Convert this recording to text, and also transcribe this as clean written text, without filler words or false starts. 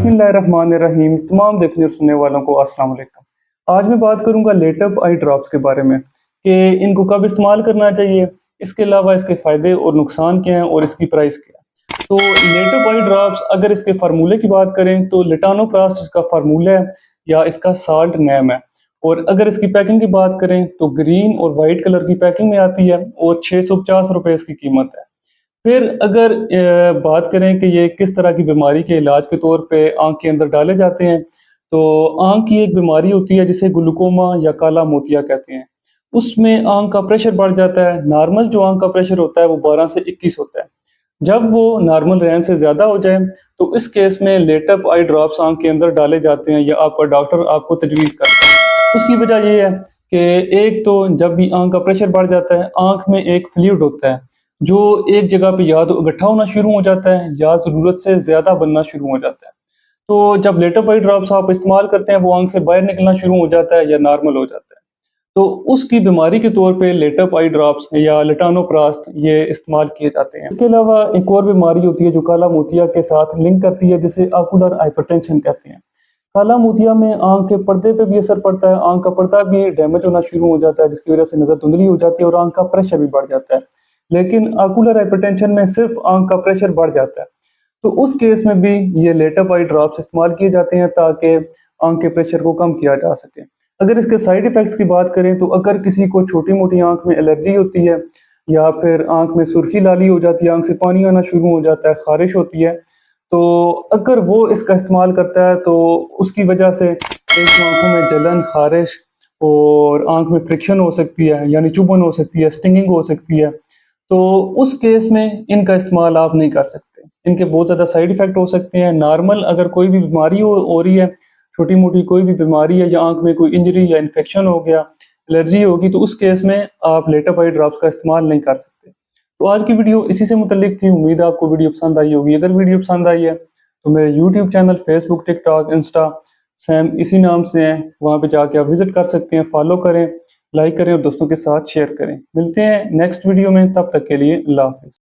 बिस्मिल्लाहिर्रहमानिर्रहीम। तमाम देखने और सुनने वालों को अस्सलाम वालेकुम। आज मैं बात करूंगा लेटअप आई ड्रॉप्स के बारे में कि इनको कब इस्तेमाल करना चाहिए, इसके अलावा इसके फ़ायदे और नुकसान क्या हैं और इसकी प्राइस क्या है। तो लेटअप आई ड्रॉप्स, अगर इसके फार्मूले की बात करें तो लिटानोप्रास्ट इसका फार्मूला है या इसका साल्ट नेम है। और अगर इसकी पैकिंग की बात करें तो ग्रीन और वाइट कलर की पैकिंग में आती है और 650 रुपये इसकी कीमत है। फिर अगर बात करें कि ये किस तरह की बीमारी के इलाज के तौर पे आँख के अंदर डाले जाते हैं, तो आँख की एक बीमारी होती है जिसे ग्लूकोमा या काला मोतिया कहते हैं। उसमें आँख का प्रेशर बढ़ जाता है। नॉर्मल जो आँख का प्रेशर होता है वो 12 से 21 होता है। जब वो नॉर्मल रेंज से ज़्यादा हो जाए तो इस केस में लेटअप आई ड्रॉप्स आँख के अंदर डाले जाते हैं या आपका डॉक्टर आपको तजवीज़ करता है। उसकी वजह ये है कि एक तो जब भी आँख का प्रेशर बढ़ जाता है, आँख में एक फ्लूइड होता है जो एक जगह पे या तो इकट्ठा होना शुरू हो जाता है या ज़रूरत से ज़्यादा बनना शुरू हो जाता है। तो जब लेटअप आई ड्रॉप्स आप इस्तेमाल करते हैं वो आँख से बाहर निकलना शुरू हो जाता है या नॉर्मल हो जाता है। तो उसकी बीमारी के तौर पे लेटअप आई ड्रॉप्स या लिटानोप्रास्ट ये इस्तेमाल किए जाते हैं। इसके अलावा एक और बीमारी होती है जो काला मोतिया के साथ लिंक करती है, जिसे ऑकुलर हाइपरटेंशन कहते हैं। काला मोतिया में आँख के पर्दे पे भी असर पड़ता है, आँख का पर्दा भी डैमेज होना शुरू हो जाता है जिसकी वजह से नज़र धुंधली हो जाती है और आँख का प्रेशर भी बढ़ जाता है। लेकिन ऑकुलर हाइपरटेंशन में सिर्फ आँख का प्रेशर बढ़ जाता है। तो उस केस में भी ये लेटअप आई ड्रॉप्स इस्तेमाल किए जाते हैं ताकि आँख के प्रेशर को कम किया जा सके। अगर इसके साइड इफ़ेक्ट्स की बात करें तो अगर किसी को छोटी-मोटी आँख में एलर्जी होती है या फिर आँख में सुर्खी लाली हो जाती है, आँख से पानी आना शुरू हो जाता है, ख़ारिश होती है, तो अगर वो इसका इस्तेमाल करता है तो उसकी वजह से एक तो आँखों में जलन, ख़ारिश और आँख में फ्रिक्शन हो सकती है, यानी चुभन हो सकती है, स्टिंगिंग हो सकती है। तो उस केस में इनका इस्तेमाल आप नहीं कर सकते। इनके बहुत ज़्यादा साइड इफ़ेक्ट हो सकते हैं। नॉर्मल अगर कोई भी बीमारी हो रही है, छोटी-मोटी कोई भी बीमारी है या आँख में कोई इंजरी या इन्फेक्शन हो गया, एलर्जी होगी, तो उस केस में आप लेटअप आई ड्रॉप्स का इस्तेमाल नहीं कर सकते। तो आज की वीडियो इसी से मुतल्लिक थी। उम्मीद है आपको वीडियो पसंद आई होगी। अगर वीडियो पसंद आई है तो मेरे YouTube channel, Facebook, TikTok, Insta same इसी नाम से हैं। वहाँ पे जाके आप विज़िट कर सकते हैं, फॉलो करें, लाइक करें और दोस्तों के साथ शेयर करें। मिलते हैं नेक्स्ट वीडियो में, तब तक के लिए अल्लाह हाफ़िज़।